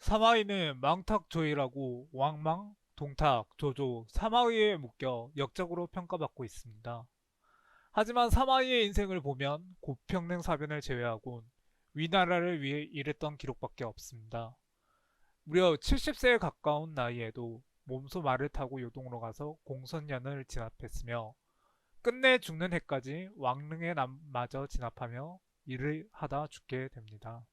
사마이는 망탁조이라고 왕망, 동탁, 조조, 사마이에 묶여 역적으로 평가받고 있습니다. 하지만 사마이의 인생을 보면 고평냉사변을 제외하곤 위나라를 위해 일했던 기록밖에 없습니다. 무려 70세에 가까운 나이에도 몸소 말을 타고 요동으로 가서 공선년을 진압했으며 끝내 죽는 해까지 왕릉에 마저 진압하며 일을 하다 죽게 됩니다.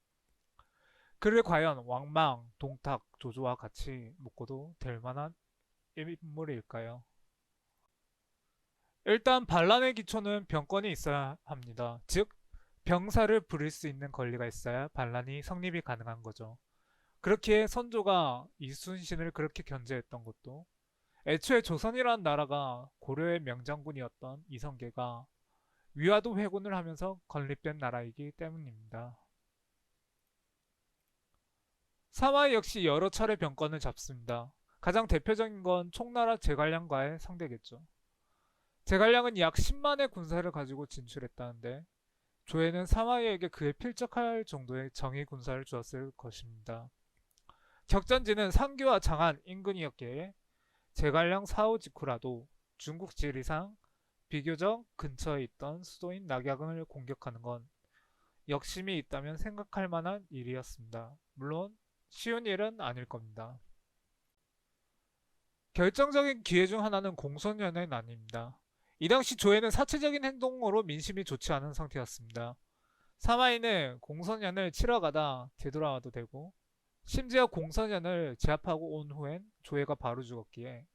그를 과연 왕망, 동탁, 조조와 같이 묶어도 될 만한 인물일까요? 일단 반란의 기초는 병권이 있어야 합니다. 즉, 병사를 부릴 수 있는 권리가 있어야 반란이 성립이 가능한 거죠. 그렇기에 선조가 이순신을 그렇게 견제했던 것도 애초에 조선이란 나라가 고려의 명장군이었던 이성계가 위화도 회군을 하면서 건립된 나라이기 때문입니다. 사마이 역시 여러 차례 병권을 잡습니다. 가장 대표적인 건 총나라 제갈량과의 상대겠죠. 제갈량은 약 10만의 군사를 가지고 진출했다는데 조에는 사마이에게 그에 필적할 정도의 정의 군사를 주었을 것입니다. 격전지는 상규와 장안 인근이었기에 제갈량 사후 직후라도 중국 지리상 비교적 근처에 있던 수도인 낙양을 공격하는 건 역심이 있다면 생각할 만한 일이었습니다. 물론 쉬운 일은 아닐 겁니다. 결정적인 기회 중 하나는 공손연의 난입니다. 이 당시 조에는 사체적인 행동으로 민심이 좋지 않은 상태였습니다. 사마이는 공선연을 치러 가다 되돌아와도 되고 심지어 공선연을 제압하고 온 후엔 조회가 바로 죽었기에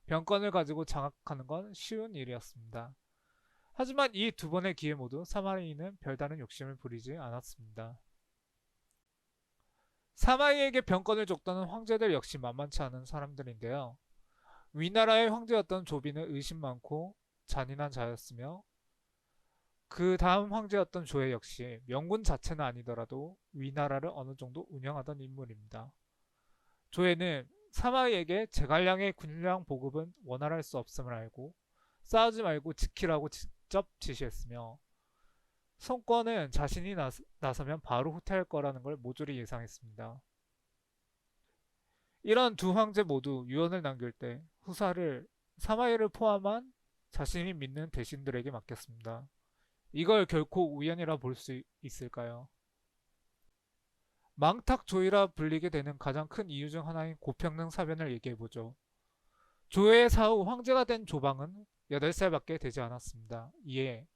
병권을 가지고 장악하는 건 쉬운 일이었습니다. 하지만 이 두 번의 기회 모두 사마이는 별다른 욕심을 부리지 않았습니다. 사마이에게 병권을 줬다는 황제들 역시 만만치 않은 사람들인데요. 위나라의 황제였던 조비는 의심 많고 잔인한 자였으며 그 다음 황제였던 조회 역시 명군 자체는 아니더라도 위나라를 어느 정도 운영하던 인물입니다. 조회는 사마이에게 제갈량의 군량 보급은 원활할 수 없음을 알고 싸우지 말고 지키라고 직접 지시했으며 성권은 자신이 나서면 바로 후퇴할 거라는 걸 모조리 예상했습니다. 이런 두 황제 모두 유언을 남길 때 후사를 사마이를 포함한 자신이 믿는 대신들에게 맡겼습니다. 이걸 결코 우연이라 볼 수 있을까요? 망탁조이라 불리게 되는 가장 큰 이유 중 하나인 고평능 사변을 얘기해보죠. 조의 사후 황제가 된 조방은 8살밖에 되지 않았습니다. 이에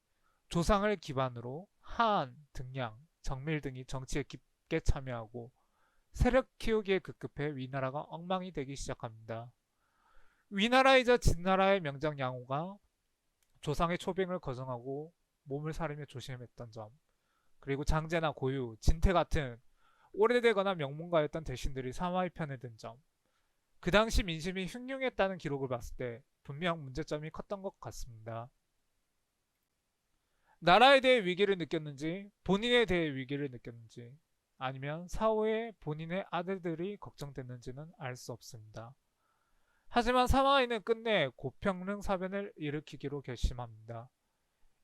조상을 기반으로 하안, 등량, 정밀 등이 정치에 깊게 참여하고 세력 키우기에 급급해 위나라가 엉망이 되기 시작합니다. 위나라이자 진나라의 명장 양호가 조상의 초빙을 거정하고 몸을 사리며 조심했던 점, 그리고 장제나 고유, 진태 같은 오래되거나 명문가였던 대신들이 사마의 편에 든 점, 그 당시 민심이 흉흉했다는 기록을 봤을 때 분명 문제점이 컸던 것 같습니다. 나라에 대해 위기를 느꼈는지, 본인에 대해 위기를 느꼈는지, 아니면 사후에 본인의 아들들이 걱정됐는지는 알 수 없습니다. 하지만 사마이는 끝내 고평릉 사변을 일으키기로 결심합니다.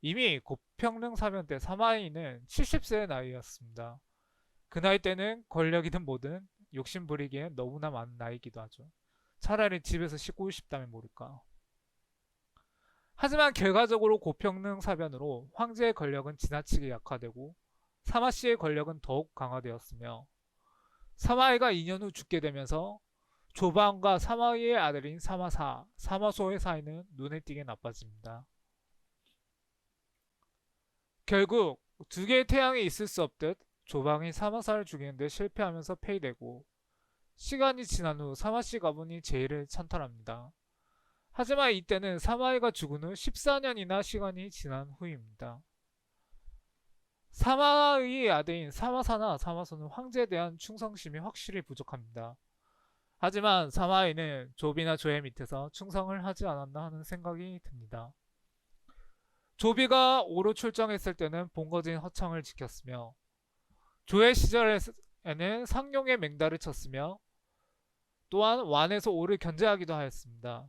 이미 고평릉 사변 때 사마이는 70세의 나이였습니다. 그 나이 때는 권력이든 뭐든 욕심 부리기엔 너무나 많은 나이기도 하죠. 차라리 집에서 쉬고 싶다면 모를까. 하지만 결과적으로 고평능 사변으로 황제의 권력은 지나치게 약화되고 사마씨의 권력은 더욱 강화되었으며 사마이가 2년 후 죽게 되면서 조방과 사마이의 아들인 사마사, 사마소의 사이는 눈에 띄게 나빠집니다. 결국 두 개의 태양이 있을 수 없듯 조방이 사마사를 죽이는데 실패하면서 폐위되고 시간이 지난 후 사마씨 가문이 제의를 찬탈합니다. 하지만 이때는 사마이가 죽은 후 14년이나 시간이 지난 후입니다. 사마의 아들인 사마사나 사마소는 황제에 대한 충성심이 확실히 부족합니다. 하지만 사마이는 조비나 조의 밑에서 충성을 하지 않았나 하는 생각이 듭니다. 조비가 오로 출정했을 때는 본거진 허청을 지켰으며 조의 시절에는 상용의 맹달을 쳤으며 또한 완에서 오를 견제하기도 하였습니다.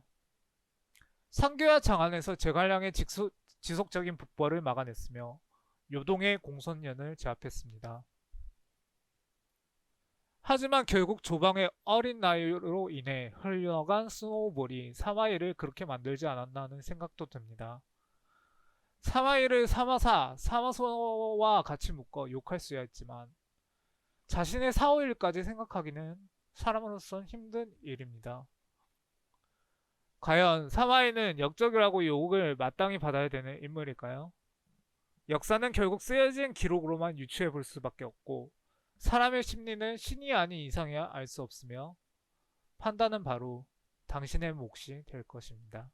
상교와 장안에서 제갈량의 지속적인 북벌을 막아냈으며 요동의 공손년을 제압했습니다. 하지만 결국 조방의 어린 나이로 인해 흘러간 스노우볼이 사마이를 그렇게 만들지 않았나 하는 생각도 듭니다. 사마이를 사마소와 같이 묶어 욕할 수야 했지만 자신의 사후일까지 생각하기는 사람으로선 힘든 일입니다. 과연 사마이는 역적이라고 욕을 마땅히 받아야 되는 인물일까요? 역사는 결국 쓰여진 기록으로만 유추해 볼 수밖에 없고 사람의 심리는 신이 아닌 이상이야 알 수 없으며 판단은 바로 당신의 몫이 될 것입니다.